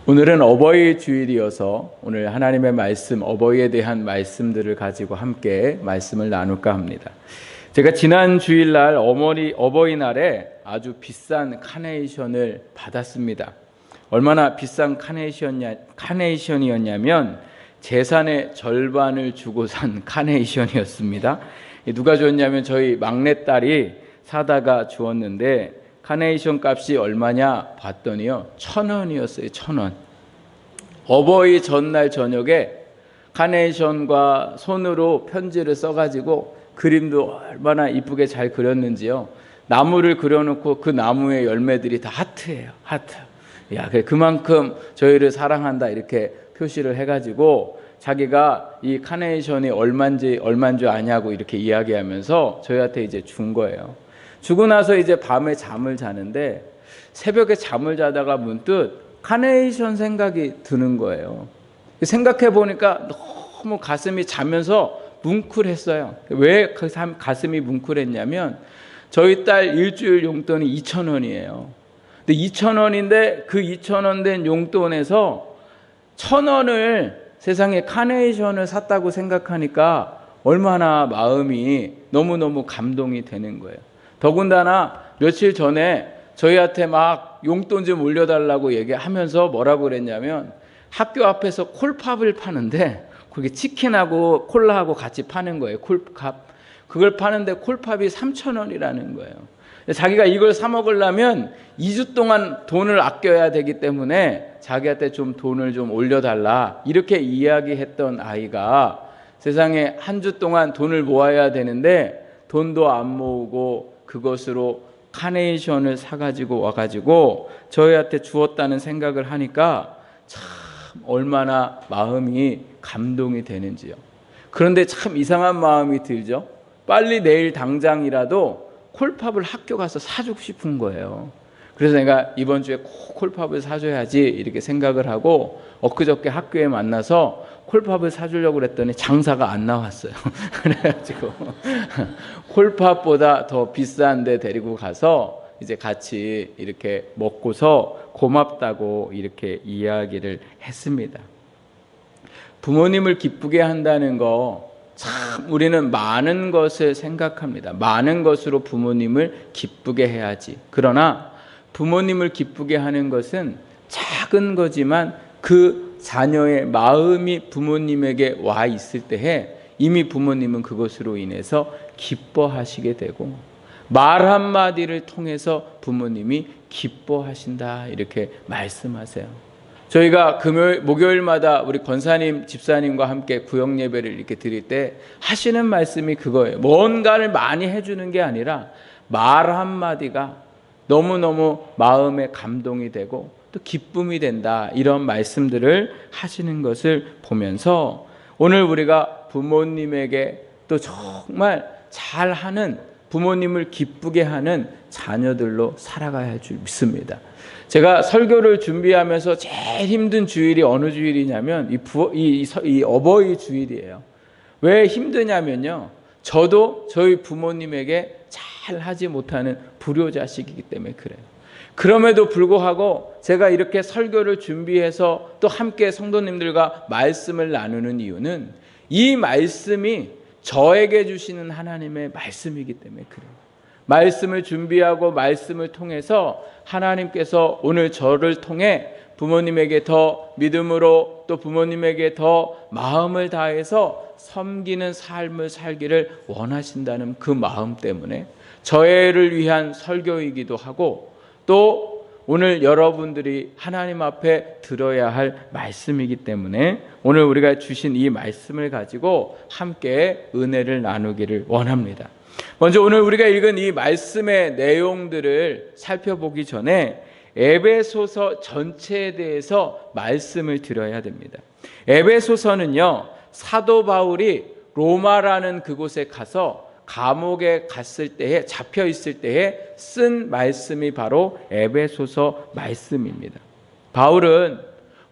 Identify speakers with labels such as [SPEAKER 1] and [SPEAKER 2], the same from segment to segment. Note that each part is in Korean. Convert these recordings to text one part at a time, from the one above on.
[SPEAKER 1] 오늘은 어버이 주일이어서 오늘 하나님의 말씀, 어버이에 대한 말씀들을 가지고 함께 말씀을 나눌까 합니다. 제가 지난 주일날 어버이날에 아주 비싼 카네이션을 받았습니다. 얼마나 비싼 카네이션이었냐면 재산의 절반을 주고 산 카네이션이었습니다. 누가 줬냐면 저희 막내딸이 사다가 주었는데 카네이션 값이 얼마냐 봤더니요 1,000원이었어요. 1,000원. 어버이 전날 저녁에 카네이션과 손으로 편지를 써가지고 그림도 얼마나 이쁘게 잘 그렸는지요. 나무를 그려놓고 그 나무의 열매들이 다 하트예요. 하트. 야, 그만큼 저희를 사랑한다 이렇게 표시를 해가지고 자기가 이 카네이션이 얼마인 줄 아냐고 이렇게 이야기하면서 저희한테 이제 준 거예요. 주고 나서 이제 밤에 잠을 자는데 새벽에 잠을 자다가 문득 카네이션 생각이 드는 거예요. 생각해 보니까 너무 가슴이 자면서 뭉클했어요. 왜 가슴이 뭉클했냐면 저희 딸 일주일 용돈이 2,000원이에요. 근데 2,000원인데 그 2,000원 된 용돈에서 1,000원을 세상에 카네이션을 샀다고 생각하니까 얼마나 마음이 너무너무 감동이 되는 거예요. 더군다나 며칠 전에 저희한테 막 용돈 좀 올려달라고 얘기하면서 뭐라고 그랬냐면 학교 앞에서 콜팝을 파는데 그게 치킨하고 콜라하고 같이 파는 거예요. 콜팝. 그걸 파는데 콜팝이 3,000원이라는 거예요. 자기가 이걸 사 먹으려면 2주 동안 돈을 아껴야 되기 때문에 자기한테 좀 돈을 좀 올려달라 이렇게 이야기했던 아이가 세상에 한 주 동안 돈을 모아야 되는데 돈도 안 모으고 그것으로 카네이션을 사가지고 와가지고 저희한테 주었다는 생각을 하니까 참 얼마나 마음이 감동이 되는지요. 그런데 참 이상한 마음이 들죠. 빨리 내일 당장이라도 콜팝을 학교 가서 사주고 싶은 거예요. 그래서 내가 이번 주에 꼭 콜팝을 사줘야지 이렇게 생각을 하고 엊그저께 학교에 만나서 콜팝을 사주려고 그랬더니 장사가 안 나왔어요. 그래가지고 콜팝보다 더 비싼 데 데리고 가서 이제 같이 이렇게 먹고서 고맙다고 이렇게 이야기를 했습니다. 부모님을 기쁘게 한다는 거 참 우리는 많은 것을 생각합니다. 많은 것으로 부모님을 기쁘게 해야지. 그러나 부모님을 기쁘게 하는 것은 작은 거지만 그 자녀의 마음이 부모님에게 와 있을 때에 이미 부모님은 그것으로 인해서 기뻐하시게 되고 말 한마디를 통해서 부모님이 기뻐하신다 이렇게 말씀하세요. 저희가 목요일마다 우리 권사님 집사님과 함께 구역 예배를 이렇게 드릴 때 하시는 말씀이 그거예요. 뭔가를 많이 해주는 게 아니라 말 한마디가 너무너무 마음에 감동이 되고 또 기쁨이 된다 이런 말씀들을 하시는 것을 보면서 오늘 우리가 부모님에게 또 정말 잘하는 부모님을 기쁘게 하는 자녀들로 살아가야 할 줄 믿습니다. 제가 설교를 준비하면서 제일 힘든 주일이 어느 주일이냐면 이 어버이 주일이에요. 왜 힘드냐면요. 저도 저희 부모님에게 잘 하지 못하는 불효자식이기 때문에 그래요. 그럼에도 불구하고 제가 이렇게 설교를 준비해서 또 함께 성도님들과 말씀을 나누는 이유는 이 말씀이 저에게 주시는 하나님의 말씀이기 때문에 그래요. 말씀을 준비하고 말씀을 통해서 하나님께서 오늘 저를 통해 부모님에게 더 믿음으로 또 부모님에게 더 마음을 다해서 섬기는 삶을 살기를 원하신다는 그 마음 때문에 저를 위한 설교이기도 하고 또 오늘 여러분들이 하나님 앞에 들어야 할 말씀이기 때문에 오늘 우리가 주신 이 말씀을 가지고 함께 은혜를 나누기를 원합니다. 먼저 오늘 우리가 읽은 이 말씀의 내용들을 살펴보기 전에 에베소서 전체에 대해서 말씀을 드려야 됩니다. 에베소서는요, 사도 바울이 로마라는 그곳에 가서 감옥에 갔을 때에 잡혀 있을 때에 쓴 말씀이 바로 에베소서 말씀입니다. 바울은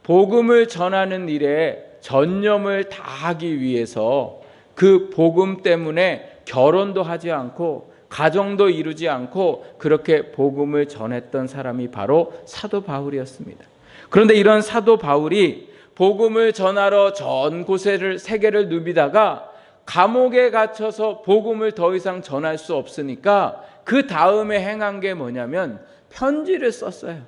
[SPEAKER 1] 복음을 전하는 일에 전념을 다하기 위해서 그 복음 때문에 결혼도 하지 않고 가정도 이루지 않고 그렇게 복음을 전했던 사람이 바로 사도 바울이었습니다. 그런데 이런 사도 바울이 복음을 전하러 전 곳을 세계를 누비다가 감옥에 갇혀서 복음을 더 이상 전할 수 없으니까 그 다음에 행한 게 뭐냐면 편지를 썼어요.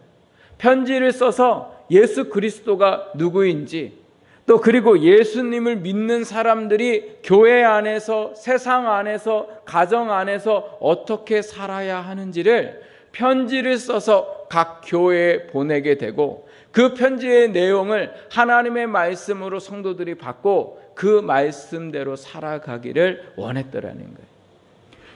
[SPEAKER 1] 편지를 써서 예수 그리스도가 누구인지, 또 그리고 예수님을 믿는 사람들이 교회 안에서, 세상 안에서, 가정 안에서 어떻게 살아야 하는지를 편지를 써서 각 교회에 보내게 되고, 그 편지의 내용을 하나님의 말씀으로 성도들이 받고 그 말씀대로 살아가기를 원했더라는 거예요.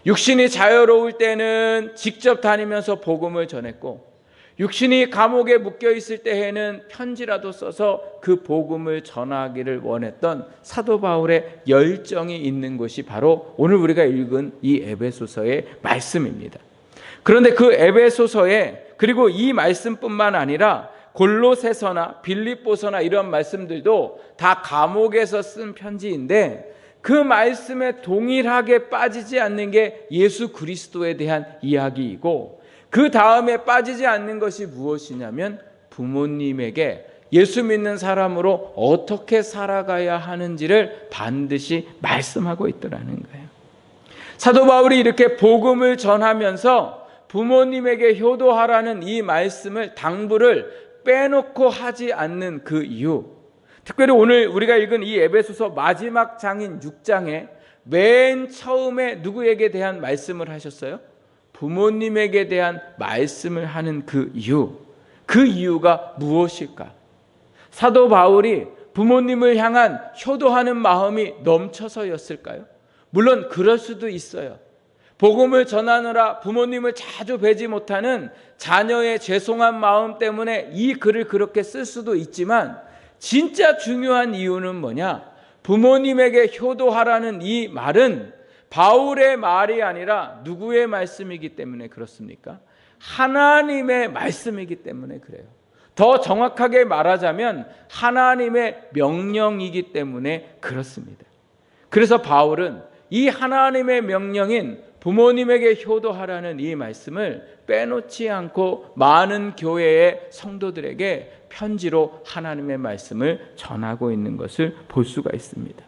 [SPEAKER 1] 육신이 자유로울 때는 직접 다니면서 복음을 전했고, 육신이 감옥에 묶여 있을 때에는 편지라도 써서 그 복음을 전하기를 원했던 사도 바울의 열정이 있는 것이 바로 오늘 우리가 읽은 이 에베소서의 말씀입니다. 그런데 그 에베소서에, 그리고 이 말씀뿐만 아니라 골로새서나 빌립보서나 이런 말씀들도 다 감옥에서 쓴 편지인데, 그 말씀에 동일하게 빠지지 않는 게 예수 그리스도에 대한 이야기이고, 그 다음에 빠지지 않는 것이 무엇이냐면 부모님에게 예수 믿는 사람으로 어떻게 살아가야 하는지를 반드시 말씀하고 있더라는 거예요. 사도 바울이 이렇게 복음을 전하면서 부모님에게 효도하라는 이 말씀을, 당부를 빼놓고 하지 않는 그 이유, 특별히 오늘 우리가 읽은 이 에베소서 마지막 장인 6장에 맨 처음에 누구에게 대한 말씀을 하셨어요? 부모님에게 대한 말씀을 하는 그 이유, 그 이유가 무엇일까? 사도 바울이 부모님을 향한 효도하는 마음이 넘쳐서였을까요? 물론 그럴 수도 있어요. 복음을 전하느라 부모님을 자주 뵈지 못하는 자녀의 죄송한 마음 때문에 이 글을 그렇게 쓸 수도 있지만, 진짜 중요한 이유는 뭐냐? 부모님에게 효도하라는 이 말은 바울의 말이 아니라 누구의 말씀이기 때문에 그렇습니까? 하나님의 말씀이기 때문에 그래요. 더 정확하게 말하자면 하나님의 명령이기 때문에 그렇습니다. 그래서 바울은 이 하나님의 명령인 부모님에게 효도하라는 이 말씀을 빼놓지 않고 많은 교회의 성도들에게 편지로 하나님의 말씀을 전하고 있는 것을 볼 수가 있습니다.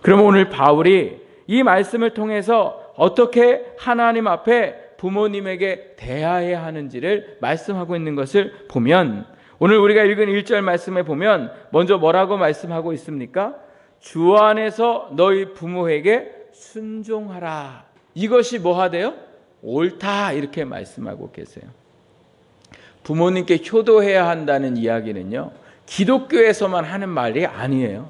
[SPEAKER 1] 그럼 오늘 바울이 이 말씀을 통해서 어떻게 하나님 앞에 부모님에게 대해야 하는지를 말씀하고 있는 것을 보면, 오늘 우리가 읽은 1절 말씀에 보면 먼저 뭐라고 말씀하고 있습니까? 주 안에서 너희 부모에게 순종하라. 이것이 뭐 하대요? 옳다, 이렇게 말씀하고 계세요. 부모님께 효도해야 한다는 이야기는요, 기독교에서만 하는 말이 아니에요.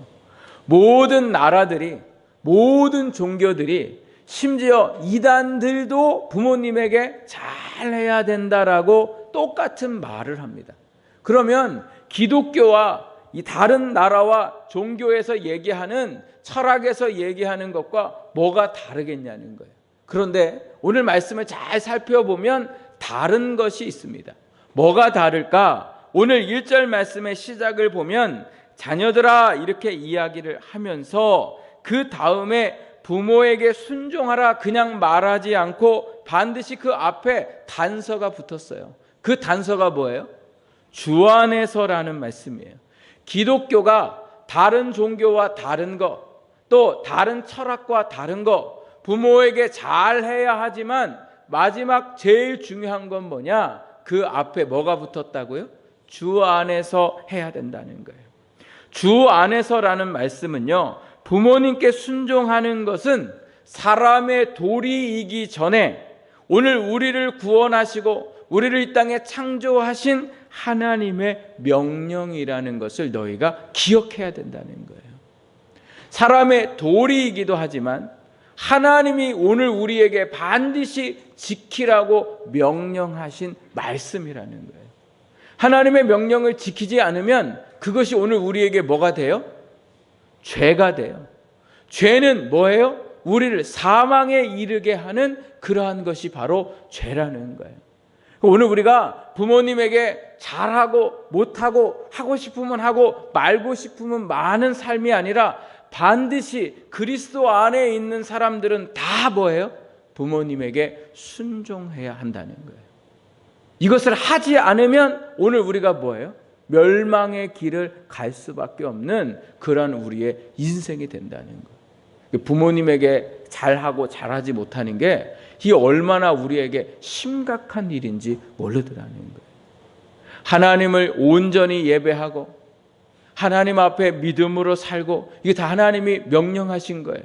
[SPEAKER 1] 모든 나라들이, 모든 종교들이, 심지어 이단들도 부모님에게 잘해야 된다라고 똑같은 말을 합니다. 그러면 기독교와 이 다른 나라와 종교에서 얘기하는, 철학에서 얘기하는 것과 뭐가 다르겠냐는 거예요. 그런데 오늘 말씀을 잘 살펴보면 다른 것이 있습니다. 뭐가 다를까? 오늘 1절 말씀의 시작을 보면 자녀들아 이렇게 이야기를 하면서 그 다음에 부모에게 순종하라 그냥 말하지 않고 반드시 그 앞에 단서가 붙었어요. 그 단서가 뭐예요? 주 안에서라는 말씀이에요. 기독교가 다른 종교와 다른 것, 또 다른 철학과 다른 것, 부모에게 잘해야 하지만 마지막 제일 중요한 건 뭐냐? 그 앞에 뭐가 붙었다고요? 주 안에서 해야 된다는 거예요. 주 안에서라는 말씀은요, 부모님께 순종하는 것은 사람의 도리이기 전에 오늘 우리를 구원하시고 우리를 이 땅에 창조하신 하나님의 명령이라는 것을 너희가 기억해야 된다는 거예요. 사람의 도리이기도 하지만 하나님이 오늘 우리에게 반드시 지키라고 명령하신 말씀이라는 거예요. 하나님의 명령을 지키지 않으면 그것이 오늘 우리에게 뭐가 돼요? 죄가 돼요. 죄는 뭐예요? 우리를 사망에 이르게 하는 그러한 것이 바로 죄라는 거예요. 오늘 우리가 부모님에게 잘하고 못하고 하고 싶으면 하고 말고 싶으면 많은 삶이 아니라 반드시 그리스도 안에 있는 사람들은 다 뭐예요? 부모님에게 순종해야 한다는 거예요. 이것을 하지 않으면 오늘 우리가 뭐예요? 멸망의 길을 갈 수밖에 없는 그런 우리의 인생이 된다는 거예요. 부모님에게 잘하고 잘하지 못하는 게 이 얼마나 우리에게 심각한 일인지 모르더라는 거예요. 하나님을 온전히 예배하고 하나님 앞에 믿음으로 살고, 이게 다 하나님이 명령하신 거예요.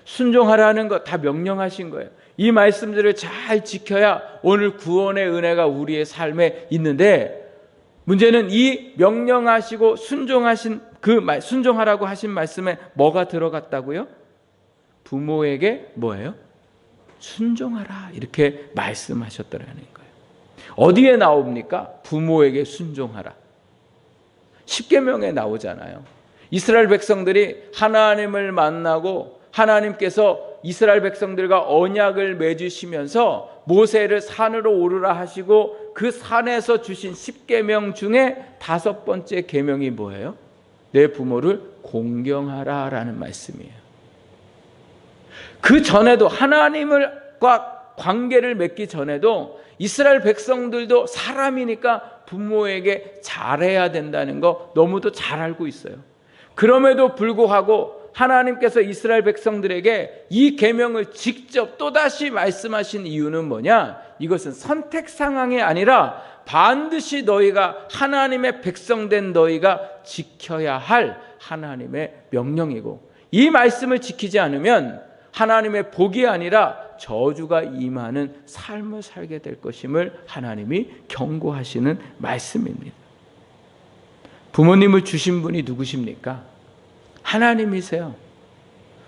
[SPEAKER 1] 순종하라는 거 다 명령하신 거예요. 이 말씀들을 잘 지켜야 오늘 구원의 은혜가 우리의 삶에 있는데, 문제는 이 명령하시고 순종하신 순종하라고 하신 말씀에 뭐가 들어갔다고요? 부모에게 뭐예요? 순종하라, 이렇게 말씀하셨더라는 거예요. 어디에 나옵니까? 부모에게 순종하라. 십계명에 나오잖아요. 이스라엘 백성들이 하나님을 만나고 하나님께서 이스라엘 백성들과 언약을 맺으시면서 모세를 산으로 오르라 하시고 그 산에서 주신 십계명 중에 5번째 계명이 뭐예요? 내 부모를 공경하라라는 말씀이에요. 그 전에도 하나님과 관계를 맺기 전에도 이스라엘 백성들도 사람이니까 부모에게 잘해야 된다는 거 너무도 잘 알고 있어요. 그럼에도 불구하고 하나님께서 이스라엘 백성들에게 이 계명을 직접 또다시 말씀하신 이유는 뭐냐? 이것은 선택 상황이 아니라 반드시 너희가 하나님의 백성된 너희가 지켜야 할 하나님의 명령이고, 이 말씀을 지키지 않으면 하나님의 복이 아니라 저주가 임하는 삶을 살게 될 것임을 하나님이 경고하시는 말씀입니다. 부모님을 주신 분이 누구십니까? 하나님이세요.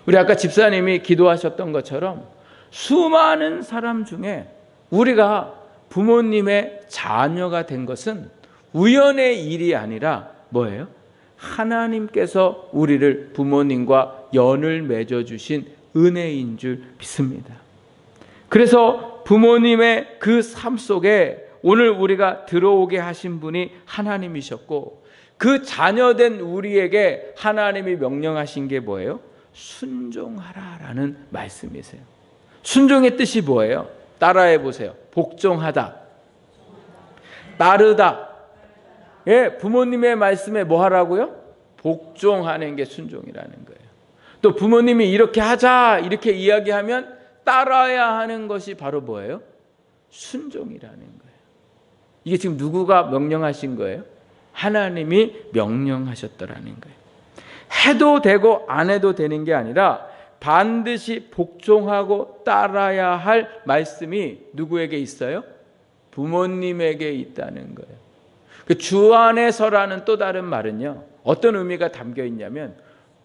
[SPEAKER 1] 우리 아까 집사님이 기도하셨던 것처럼 수많은 사람 중에 우리가 부모님의 자녀가 된 것은 우연의 일이 아니라 뭐예요? 하나님께서 우리를 부모님과 연을 맺어주신 은혜인 줄 믿습니다. 그래서 부모님의 그 삶 속에 오늘 우리가 들어오게 하신 분이 하나님이셨고, 그 자녀된 우리에게 하나님이 명령하신 게 뭐예요? 순종하라라는 말씀이세요. 순종의 뜻이 뭐예요? 따라해 보세요. 복종하다, 따르다. 예, 부모님의 말씀에 뭐 하라고요? 복종하는 게 순종이라는 거예요. 또 부모님이 이렇게 하자 이렇게 이야기하면 따라야 하는 것이 바로 뭐예요? 순종이라는 거예요. 이게 지금 누구가 명령하신 거예요? 하나님이 명령하셨더라는 거예요. 해도 되고 안 해도 되는 게 아니라 반드시 복종하고 따라야 할 말씀이 누구에게 있어요? 부모님에게 있다는 거예요. 그 주 안에서라는 또 다른 말은요, 어떤 의미가 담겨 있냐면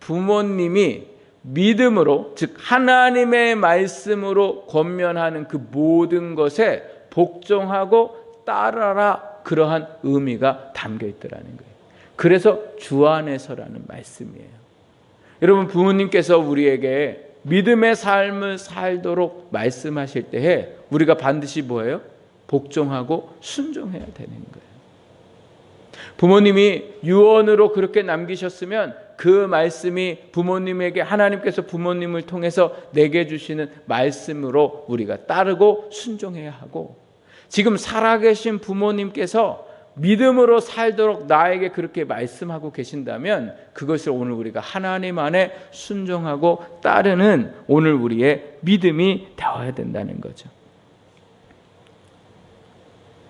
[SPEAKER 1] 부모님이 믿음으로, 즉 하나님의 말씀으로 권면하는 그 모든 것에 복종하고 따라라, 그러한 의미가 담겨 있더라는 거예요. 그래서 주 안에서라는 말씀이에요. 여러분, 부모님께서 우리에게 믿음의 삶을 살도록 말씀하실 때에 우리가 반드시 뭐예요? 복종하고 순종해야 되는 거예요. 부모님이 유언으로 그렇게 남기셨으면 그 말씀이 부모님에게 하나님께서 부모님을 통해서 내게 주시는 말씀으로 우리가 따르고 순종해야 하고, 지금 살아계신 부모님께서 믿음으로 살도록 나에게 그렇게 말씀하고 계신다면 그것을 오늘 우리가 하나님 안에 순종하고 따르는 오늘 우리의 믿음이 되어야 된다는 거죠.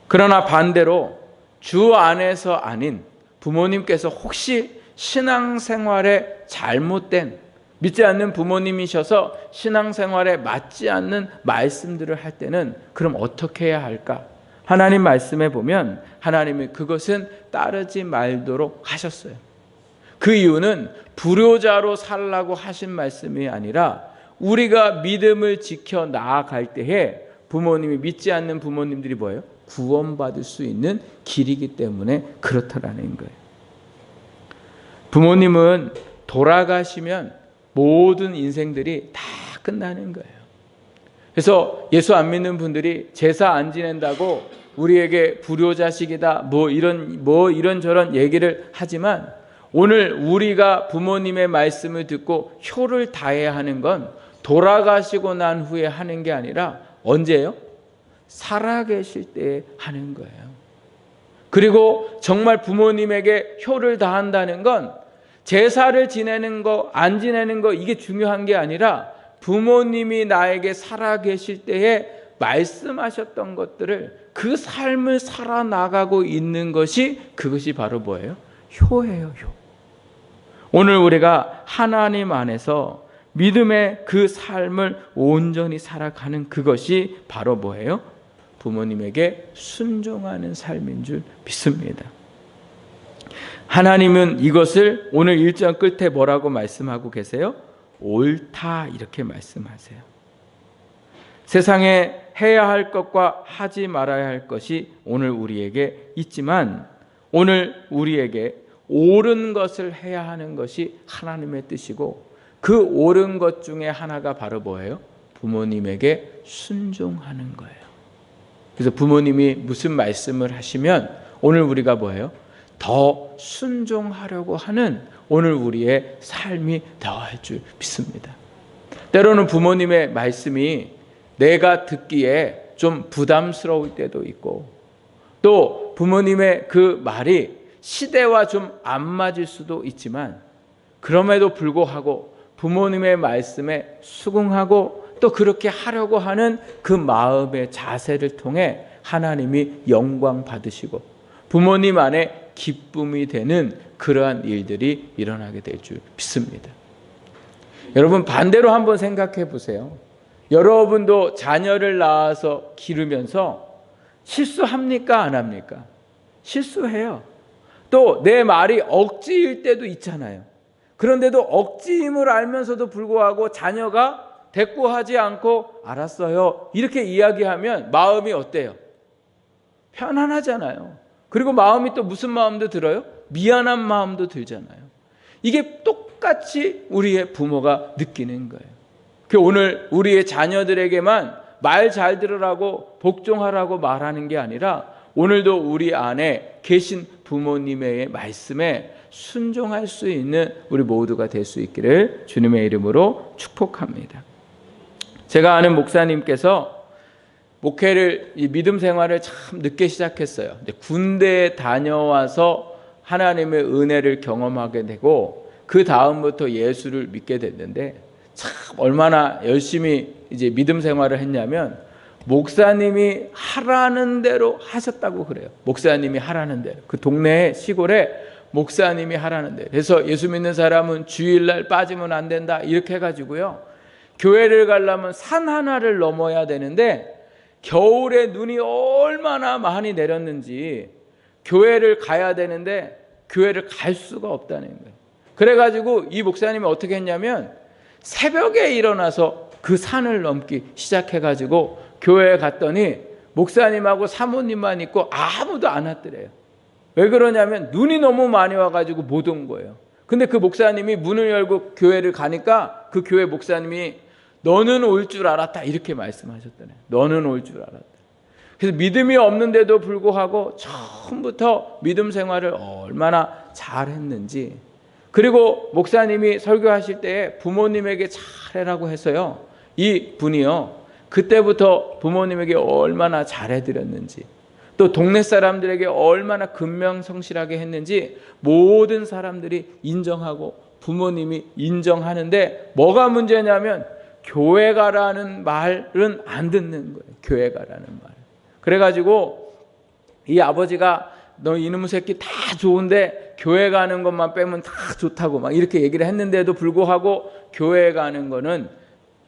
[SPEAKER 1] 그러나 반대로 주 안에서 아닌 부모님께서 혹시 신앙생활에 잘못된, 믿지 않는 부모님이셔서 신앙생활에 맞지 않는 말씀들을 할 때는 그럼 어떻게 해야 할까? 하나님 말씀에 보면 하나님이 그것은 따르지 말도록 하셨어요. 그 이유는 불효자로 살라고 하신 말씀이 아니라 우리가 믿음을 지켜 나아갈 때에 부모님이, 믿지 않는 부모님들이 뭐예요? 구원받을 수 있는 길이기 때문에 그렇다라는 거예요. 부모님은 돌아가시면 모든 인생들이 다 끝나는 거예요. 그래서 예수 안 믿는 분들이 제사 안 지낸다고 우리에게 불효자식이다 뭐 이런저런 얘기를 하지만, 오늘 우리가 부모님의 말씀을 듣고 효를 다해야 하는 건 돌아가시고 난 후에 하는 게 아니라 언제요? 살아계실 때 하는 거예요. 그리고 정말 부모님에게 효를 다한다는 건 제사를 지내는 거, 안 지내는 거 이게 중요한 게 아니라 부모님이 나에게 살아계실 때에 말씀하셨던 것들을 그 삶을 살아나가고 있는 것이 그것이 바로 뭐예요? 효예요, 효. 오늘 우리가 하나님 안에서 믿음의 그 삶을 온전히 살아가는 그것이 바로 뭐예요? 부모님에게 순종하는 삶인 줄 믿습니다. 하나님은 이것을 오늘 1장 끝에 뭐라고 말씀하고 계세요? 옳다 이렇게 말씀하세요. 세상에 해야 할 것과 하지 말아야 할 것이 오늘 우리에게 있지만 오늘 우리에게 옳은 것을 해야 하는 것이 하나님의 뜻이고 그 옳은 것 중에 하나가 바로 뭐예요? 부모님에게 순종하는 거예요. 그래서 부모님이 무슨 말씀을 하시면 오늘 우리가 뭐예요? 더 순종하려고 하는 오늘 우리의 삶이 되어야 줄 믿습니다. 때로는 부모님의 말씀이 내가 듣기에 좀 부담스러울 때도 있고 또 부모님의 그 말이 시대와 좀 안 맞을 수도 있지만 그럼에도 불구하고 부모님의 말씀에 수긍하고 또 그렇게 하려고 하는 그 마음의 자세를 통해 하나님이 영광 받으시고 부모님 안에 기쁨이 되는 그러한 일들이 일어나게 될 줄 믿습니다. 여러분 반대로 한번 생각해 보세요. 여러분도 자녀를 낳아서 기르면서 실수합니까? 안 합니까? 실수해요. 또 내 말이 억지일 때도 있잖아요. 그런데도 억지임을 알면서도 불구하고 자녀가 대꾸하지 않고 알았어요 이렇게 이야기하면 마음이 어때요? 편안하잖아요. 그리고 마음이 또 무슨 마음도 들어요? 미안한 마음도 들잖아요. 이게 똑같이 우리의 부모가 느끼는 거예요. 오늘 우리의 자녀들에게만 말 잘 들으라고 복종하라고 말하는 게 아니라 오늘도 우리 안에 계신 부모님의 말씀에 순종할 수 있는 우리 모두가 될 수 있기를 주님의 이름으로 축복합니다. 제가 아는 목사님께서 목회를 믿음 생활을 참 늦게 시작했어요. 군대에 다녀와서 하나님의 은혜를 경험하게 되고 그 다음부터 예수를 믿게 됐는데 참 얼마나 열심히 이제 믿음 생활을 했냐면 목사님이 하라는 대로 하셨다고 그래요. 목사님이 하라는 대로 그 동네 시골에 목사님이 하라는 대로. 그래서 예수 믿는 사람은 주일날 빠지면 안 된다 이렇게 해가지고요. 교회를 가려면 산 하나를 넘어야 되는데 겨울에 눈이 얼마나 많이 내렸는지 교회를 가야 되는데 교회를 갈 수가 없다는 거예요. 그래가지고 이 목사님이 어떻게 했냐면 새벽에 일어나서 그 산을 넘기 시작해가지고 교회에 갔더니 목사님하고 사모님만 있고 아무도 안 왔더래요. 왜 그러냐면 눈이 너무 많이 와가지고 못 온 거예요. 근데 그 목사님이 문을 열고 교회를 가니까 그 교회 목사님이 너는 올 줄 알았다 이렇게 말씀하셨더래요. 너는 올 줄 알았다. 그래서 믿음이 없는데도 불구하고 처음부터 믿음 생활을 얼마나 잘했는지, 그리고 목사님이 설교하실 때 부모님에게 잘해라고 해서요, 이 분이요 그때부터 부모님에게 얼마나 잘해드렸는지, 또 동네 사람들에게 얼마나 근명성실하게 했는지 모든 사람들이 인정하고 부모님이 인정하는데, 뭐가 문제냐면 교회 가라는 말은 안 듣는 거예요. 교회 가라는 말. 그래가지고 이 아버지가 너 이놈의 새끼 다 좋은데 교회 가는 것만 빼면 다 좋다고 막 이렇게 얘기를 했는데도 불구하고 교회 가는 거는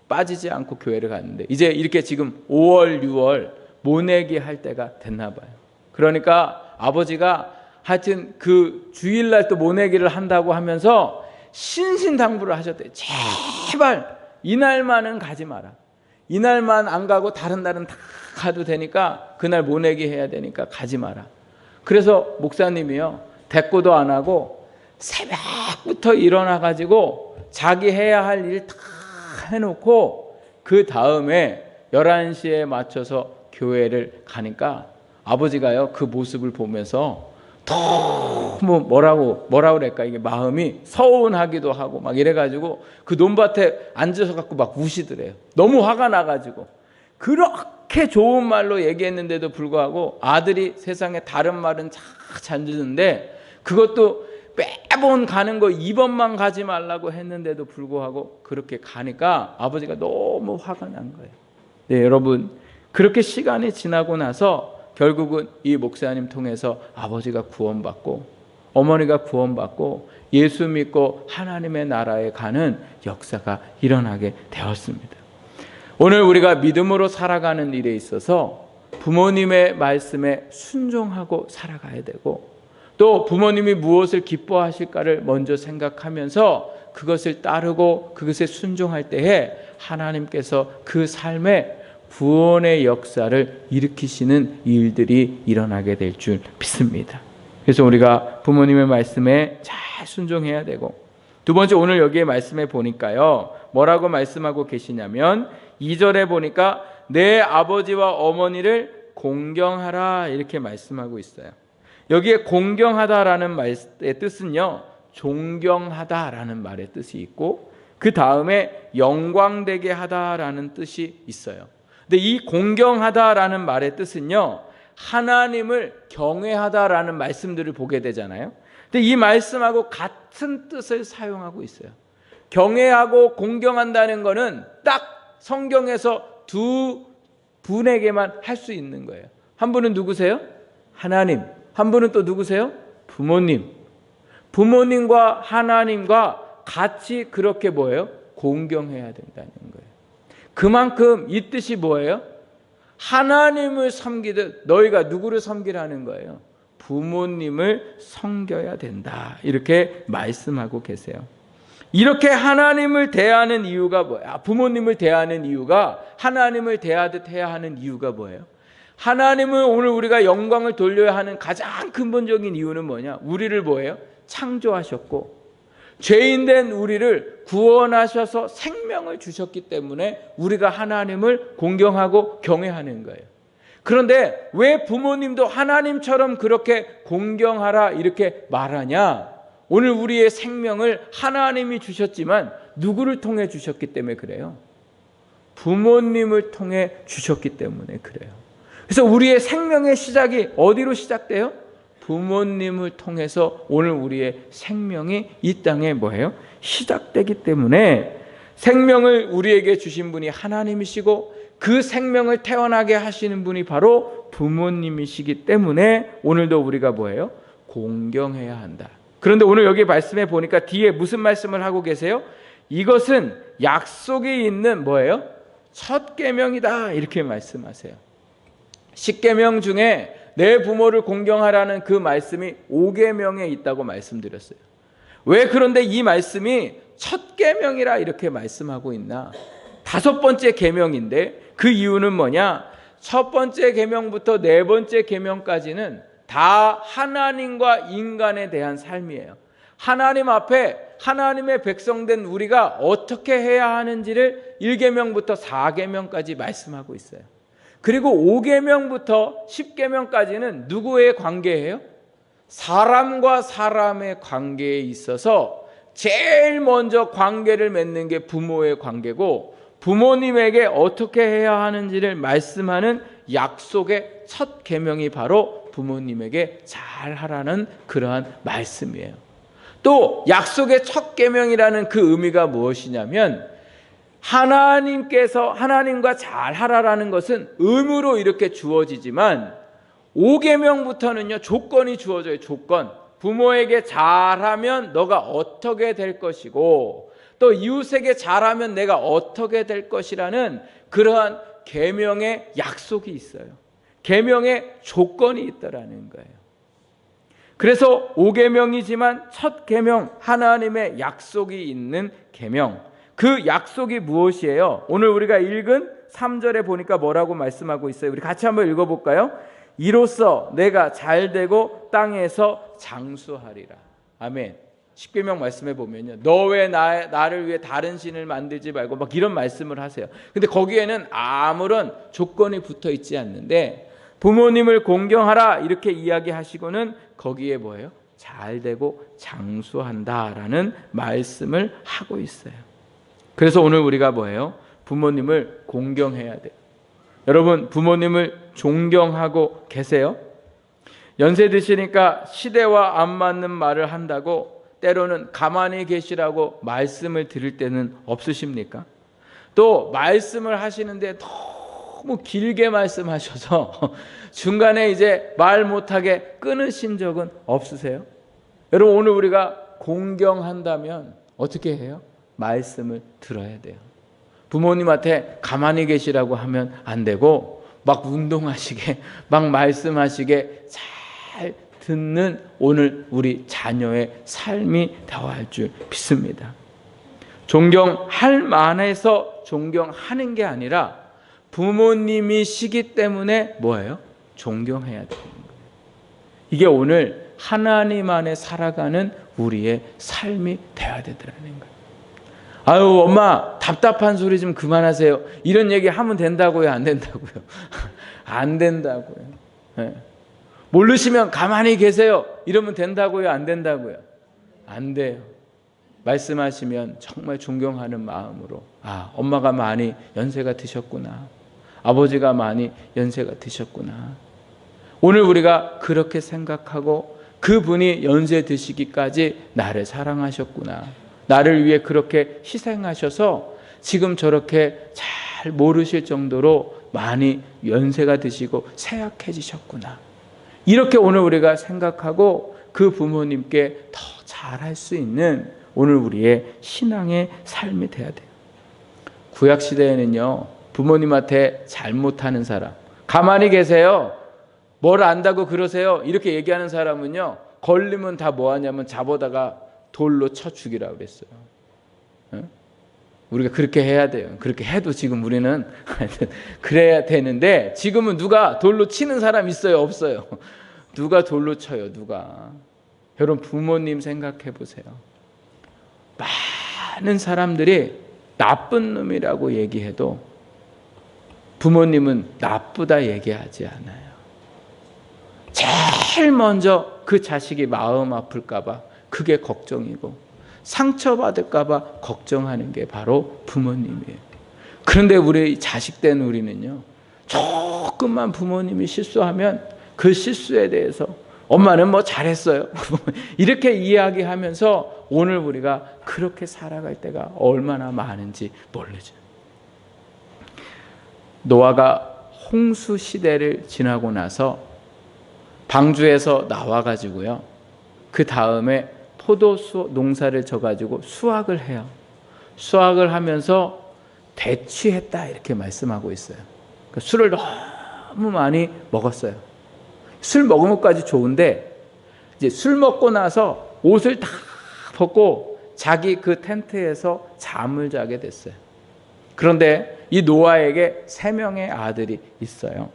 [SPEAKER 1] 빠지지 않고 교회를 갔는데, 이제 이렇게 지금 5월 6월 모내기 할 때가 됐나 봐요. 그러니까 아버지가 하여튼 그 주일날 또 모내기를 한다고 하면서 신신당부를 하셨대요. 제발 이날만은 가지 마라. 이날만 안 가고 다른 날은 다 가도 되니까 그날 모내기 해야 되니까 가지 마라. 그래서 목사님이요 대꾸도 안 하고 새벽부터 일어나가지고 자기 해야 할 일 다 해놓고 그 다음에 11시에 맞춰서 교회를 가니까 아버지가요 그 모습을 보면서 너무 뭐라고 그럴까, 이게 마음이 서운하기도 하고 막 이래가지고 그 논밭에 앉아서 갖고 막 우시더래요. 너무 화가 나가지고 그렇게 그렇게 좋은 말로 얘기했는데도 불구하고 아들이 세상에 다른 말은 잘 듣는데 그것도 매번 가는 거 2번만 가지 말라고 했는데도 불구하고 그렇게 가니까 아버지가 너무 화가 난 거예요. 네, 여러분, 그렇게 시간이 지나고 나서 결국은 이 목사님 통해서 아버지가 구원받고 어머니가 구원받고 예수 믿고 하나님의 나라에 가는 역사가 일어나게 되었습니다. 오늘 우리가 믿음으로 살아가는 일에 있어서 부모님의 말씀에 순종하고 살아가야 되고 또 부모님이 무엇을 기뻐하실까를 먼저 생각하면서 그것을 따르고 그것에 순종할 때에 하나님께서 그 삶에 구원의 역사를 일으키시는 일들이 일어나게 될 줄 믿습니다. 그래서 우리가 부모님의 말씀에 잘 순종해야 되고, 두 번째, 오늘 여기에 말씀에 보니까요 뭐라고 말씀하고 계시냐면 2절에 보니까 내 아버지와 어머니를 공경하라 이렇게 말씀하고 있어요. 여기에 공경하다라는 말의 뜻은요 존경하다라는 말의 뜻이 있고 그 다음에 영광되게 하다라는 뜻이 있어요. 근데 이 공경하다라는 말의 뜻은요 하나님을 경외하다라는 말씀들을 보게 되잖아요. 근데 이 말씀하고 같은 뜻을 사용하고 있어요. 경외하고 공경한다는 거는 딱 성경에서 두 분에게만 할 수 있는 거예요. 한 분은 누구세요? 하나님. 한 분은 또 누구세요? 부모님. 부모님과 하나님과 같이 그렇게 뭐예요? 공경해야 된다는 거예요. 그만큼 이 뜻이 뭐예요? 하나님을 섬기듯 너희가 누구를 섬기라는 거예요? 부모님을 섬겨야 된다. 이렇게 말씀하고 계세요. 이렇게 하나님을 대하는 이유가 뭐예요? 부모님을 대하는 이유가 하나님을 대하듯 해야 하는 이유가 뭐예요? 하나님은 오늘 우리가 영광을 돌려야 하는 가장 근본적인 이유는 뭐냐? 우리를 뭐예요? 창조하셨고 죄인된 우리를 구원하셔서 생명을 주셨기 때문에 우리가 하나님을 공경하고 경외하는 거예요. 그런데 왜 부모님도 하나님처럼 그렇게 공경하라 이렇게 말하냐? 오늘 우리의 생명을 하나님이 주셨지만 누구를 통해 주셨기 때문에 그래요? 부모님을 통해 주셨기 때문에 그래요. 그래서 우리의 생명의 시작이 어디로 시작돼요? 부모님을 통해서 오늘 우리의 생명이 이 땅에 뭐예요? 시작되기 때문에 생명을 우리에게 주신 분이 하나님이시고 그 생명을 태어나게 하시는 분이 바로 부모님이시기 때문에 오늘도 우리가 뭐예요? 공경해야 한다. 그런데 오늘 여기 말씀해 보니까 뒤에 무슨 말씀을 하고 계세요? 이것은 약속이 있는 뭐예요? 첫 계명이다 이렇게 말씀하세요. 10계명 중에 내 부모를 공경하라는 그 말씀이 5계명에 있다고 말씀드렸어요. 왜 그런데 이 말씀이 첫 계명이라 이렇게 말씀하고 있나? 5번째 계명인데 그 이유는 뭐냐? 첫 번째 계명부터 4번째 계명까지는 다 하나님과 인간에 대한 삶이에요. 하나님 앞에 하나님의 백성된 우리가 어떻게 해야 하는지를 1계명부터 4계명까지 말씀하고 있어요. 그리고 5계명부터 10계명까지는 누구의 관계예요? 사람과 사람의 관계에 있어서 제일 먼저 관계를 맺는 게 부모의 관계고 부모님에게 어떻게 해야 하는지를 말씀하는 약속의 첫 계명이 바로 부모님에게 잘하라는 그러한 말씀이에요. 또 약속의 첫 계명이라는 그 의미가 무엇이냐면 하나님께서 하나님과 잘하라라는 것은 의무로 이렇게 주어지지만 5계명부터는요 조건이 주어져요. 조건. 부모에게 잘하면 너가 어떻게 될 것이고 또 이웃에게 잘하면 내가 어떻게 될 것이라는 그러한 계명의 약속이 있어요. 계명의 조건이 있다라는 거예요. 그래서 5계명이지만 첫 계명 하나님의 약속이 있는 계명. 그 약속이 무엇이에요? 오늘 우리가 읽은 3절에 보니까 뭐라고 말씀하고 있어요? 우리 같이 한번 읽어볼까요? 이로써 내가 잘되고 땅에서 장수하리라. 아멘. 10계명 말씀해 보면요, 너 왜 나를 위해 다른 신을 만들지 말고 막 이런 말씀을 하세요. 근데 거기에는 아무런 조건이 붙어 있지 않는데 부모님을 공경하라 이렇게 이야기하시고는 거기에 뭐예요? 잘되고 장수한다라는 말씀을 하고 있어요. 그래서 오늘 우리가 뭐예요? 부모님을 공경해야 돼요. 여러분, 부모님을 존경하고 계세요? 연세 드시니까 시대와 안 맞는 말을 한다고 때로는 가만히 계시라고 말씀을 드릴 때는 없으십니까? 또 말씀을 하시는데 너무 길게 말씀하셔서 중간에 이제 말 못하게 끊으신 적은 없으세요? 여러분, 오늘 우리가 공경한다면 어떻게 해요? 말씀을 들어야 돼요. 부모님한테 가만히 계시라고 하면 안 되고 막 운동하시게 막 말씀하시게 잘 듣는 오늘 우리 자녀의 삶이 되어야 할 줄 믿습니다. 존경할 만해서 존경하는 게 아니라 부모님이시기 때문에 뭐예요? 존경해야 되는 거예요. 이게 오늘 하나님 안에 살아가는 우리의 삶이 되어야 되더라는 거예요. 아유, 엄마 답답한 소리 좀 그만하세요. 이런 얘기 하면 된다고요? 안 된다고요? 안 된다고요. 네. 모르시면 가만히 계세요. 이러면 된다고요? 안 된다고요? 안 돼요. 말씀하시면 정말 존경하는 마음으로, 아, 엄마가 많이 연세가 드셨구나. 아버지가 많이 연세가 드셨구나. 오늘 우리가 그렇게 생각하고 그분이 연세 드시기까지 나를 사랑하셨구나. 나를 위해 그렇게 희생하셔서 지금 저렇게 잘 모르실 정도로 많이 연세가 드시고 쇠약해지셨구나. 이렇게 오늘 우리가 생각하고 그 부모님께 더 잘할 수 있는 오늘 우리의 신앙의 삶이 돼야 돼요. 구약시대에는요, 부모님한테 잘못하는 사람, 가만히 계세요, 뭘 안다고 그러세요, 이렇게 얘기하는 사람은요, 걸리면 다 뭐하냐면 잡아다가 돌로 쳐 죽이라고 그랬어요. 우리가 그렇게 해야 돼요. 그렇게 해도 지금 우리는 그래야 되는데, 지금은 누가 돌로 치는 사람 있어요? 없어요? 누가 돌로 쳐요? 누가? 여러분, 부모님 생각해 보세요. 많은 사람들이 나쁜 놈이라고 얘기해도 부모님은 나쁘다 얘기하지 않아요. 제일 먼저 그 자식이 마음 아플까 봐 그게 걱정이고 상처받을까 봐 걱정하는 게 바로 부모님이에요. 그런데 우리 자식 된 우리는요, 조금만 부모님이 실수하면 그 실수에 대해서 엄마는 뭐 잘했어요 이렇게 이야기하면서 오늘 우리가 그렇게 살아갈 때가 얼마나 많은지 모르죠. 노아가 홍수 시대를 지나고 나서 방주에서 나와가지고요, 그 다음에 포도수 농사를 져가지고 수확을 해요. 수확을 하면서 대취했다 이렇게 말씀하고 있어요. 그러니까 술을 너무 많이 먹었어요. 술 먹은 것까지 좋은데 이제 술 먹고 나서 옷을 다 벗고 자기 그 텐트에서 잠을 자게 됐어요. 그런데 이 노아에게 3명의 아들이 있어요.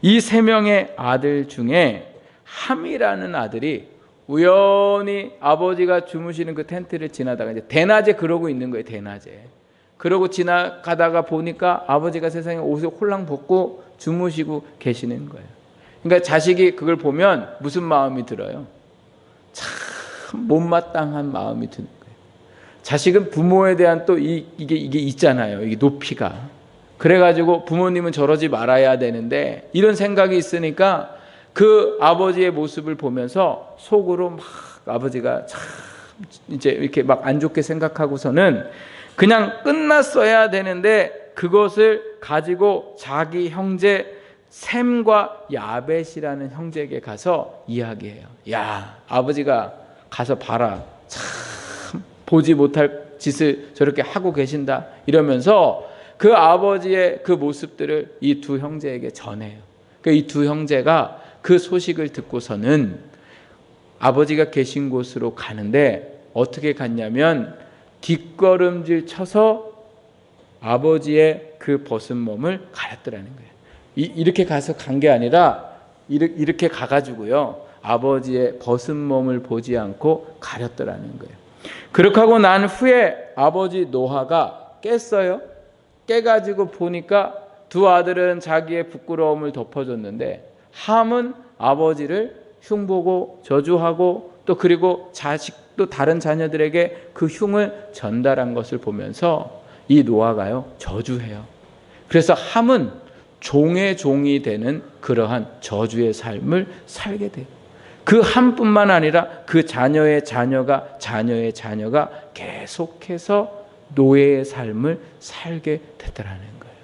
[SPEAKER 1] 이 3명의 아들 중에 함이라는 아들이 우연히 아버지가 주무시는 그 텐트를 지나다가 이제 대낮에 그러고 있는 거예요. 대낮에. 그러고 지나가다가 보니까 아버지가 세상에 옷을 홀랑 벗고 주무시고 계시는 거예요. 그러니까 자식이 그걸 보면 무슨 마음이 들어요? 참 못마땅한 마음이 드는 거예요. 자식은 부모에 대한 또 이게 있잖아요. 이게 높이가. 그래가지고 부모님은 저러지 말아야 되는데 이런 생각이 있으니까 그 아버지의 모습을 보면서 속으로 막 아버지가 참 이제 이렇게 막 안 좋게 생각하고서는 그냥 끝났어야 되는데 그것을 가지고 자기 형제 셈과 야벳이라는 형제에게 가서 이야기해요. 야, 아버지가 가서 봐라. 참 보지 못할 짓을 저렇게 하고 계신다. 이러면서 그 아버지의 그 모습들을 이 두 형제에게 전해요. 이 두 형제가 그 소식을 듣고서는 아버지가 계신 곳으로 가는데 어떻게 갔냐면 뒷걸음질 쳐서 아버지의 그 벗은 몸을 가렸더라는 거예요. 이렇게 가서 간 게 아니라 이렇게 가가지고요, 아버지의 벗은 몸을 보지 않고 가렸더라는 거예요. 그렇게 하고 난 후에 아버지 노아가 깼어요. 깨가지고 보니까 두 아들은 자기의 부끄러움을 덮어줬는데 함은 아버지를 흉보고 저주하고 또 그리고 자식도 다른 자녀들에게 그 흉을 전달한 것을 보면서 이 노아가요 저주해요. 그래서 함은 종의 종이 되는 그러한 저주의 삶을 살게 돼요. 그 한뿐만 아니라 그 자녀의 자녀가 계속해서 노예의 삶을 살게 되더라는 거예요.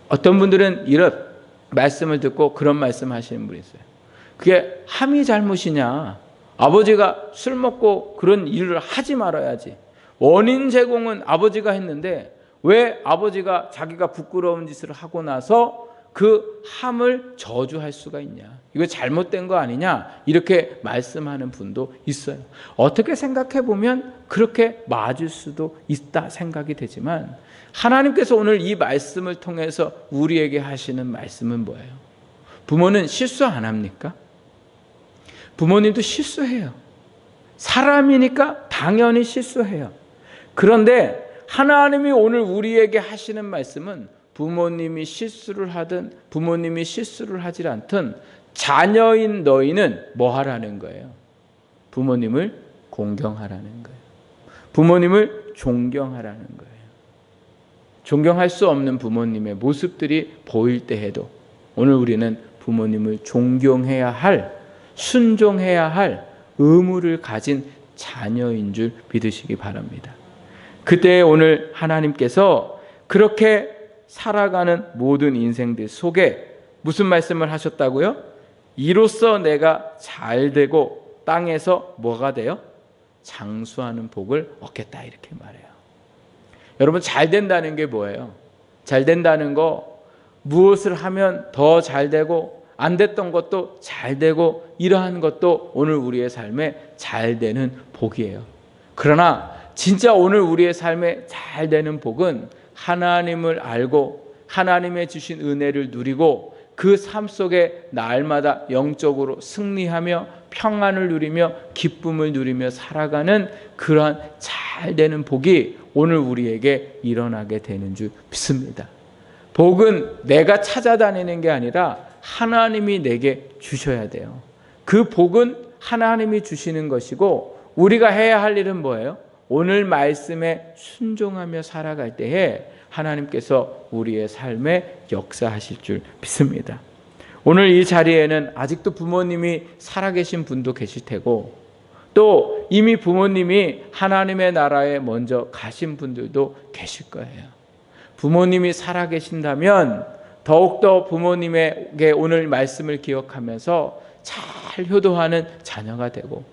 [SPEAKER 1] 어떤 분들은 이런 말씀을 듣고 그런 말씀 하시는 분이 있어요. 그게 함이 잘못이냐? 아버지가 술 먹고 그런 일을 하지 말아야지. 원인 제공은 아버지가 했는데 왜 아버지가 자기가 부끄러운 짓을 하고 나서 그 함을 저주할 수가 있냐? 이거 잘못된 거 아니냐? 이렇게 말씀하는 분도 있어요. 어떻게 생각해 보면 그렇게 맞을 수도 있다 생각이 되지만 하나님께서 오늘 이 말씀을 통해서 우리에게 하시는 말씀은 뭐예요? 부모는 실수 안 합니까? 부모님도 실수해요. 사람이니까 당연히 실수해요. 그런데 하나님이 오늘 우리에게 하시는 말씀은 부모님이 실수를 하든 부모님이 실수를 하지 않든 자녀인 너희는 뭐 하라는 거예요? 부모님을 공경하라는 거예요. 부모님을 존경하라는 거예요. 존경할 수 없는 부모님의 모습들이 보일 때에도 오늘 우리는 부모님을 존경해야 할, 순종해야 할 의무를 가진 자녀인 줄 믿으시기 바랍니다. 그때 오늘 하나님께서 그렇게 살아가는 모든 인생들 속에 무슨 말씀을 하셨다고요? 이로써 내가 잘되고 땅에서 뭐가 돼요? 장수하는 복을 얻겠다 이렇게 말해요. 여러분 잘 된다는 게 뭐예요? 잘 된다는 거 무엇을 하면 더 잘 되고 안 됐던 것도 잘 되고 이러한 것도 오늘 우리의 삶에 잘 되는 복이에요. 그러나 진짜 오늘 우리의 삶에 잘 되는 복은 하나님을 알고 하나님의 주신 은혜를 누리고 그 삶 속에 날마다 영적으로 승리하며 평안을 누리며 기쁨을 누리며 살아가는 그러한 잘 되는 복이 오늘 우리에게 일어나게 되는 줄 믿습니다. 복은 내가 찾아다니는 게 아니라 하나님이 내게 주셔야 돼요. 그 복은 하나님이 주시는 것이고 우리가 해야 할 일은 뭐예요? 오늘 말씀에 순종하며 살아갈 때에 하나님께서 우리의 삶에 역사하실 줄 믿습니다. 오늘 이 자리에는 아직도 부모님이 살아계신 분도 계실 테고 또 이미 부모님이 하나님의 나라에 먼저 가신 분들도 계실 거예요. 부모님이 살아계신다면 더욱더 부모님에게 오늘 말씀을 기억하면서 잘 효도하는 자녀가 되고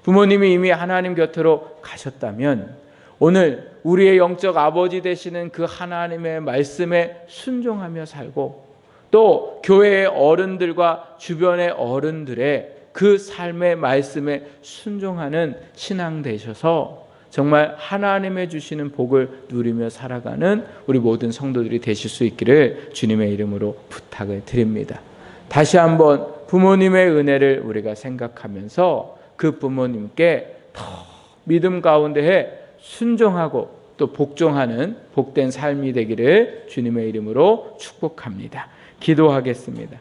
[SPEAKER 1] 부모님이 이미 하나님 곁으로 가셨다면 오늘 우리의 영적 아버지 되시는 그 하나님의 말씀에 순종하며 살고 또 교회의 어른들과 주변의 어른들의 그 삶의 말씀에 순종하는 신앙 되셔서 정말 하나님의 주시는 복을 누리며 살아가는 우리 모든 성도들이 되실 수 있기를 주님의 이름으로 부탁을 드립니다. 다시 한번 부모님의 은혜를 우리가 생각하면서 그 부모님께 더 믿음 가운데에 순종하고 또 복종하는 복된 삶이 되기를 주님의 이름으로 축복합니다. 기도하겠습니다.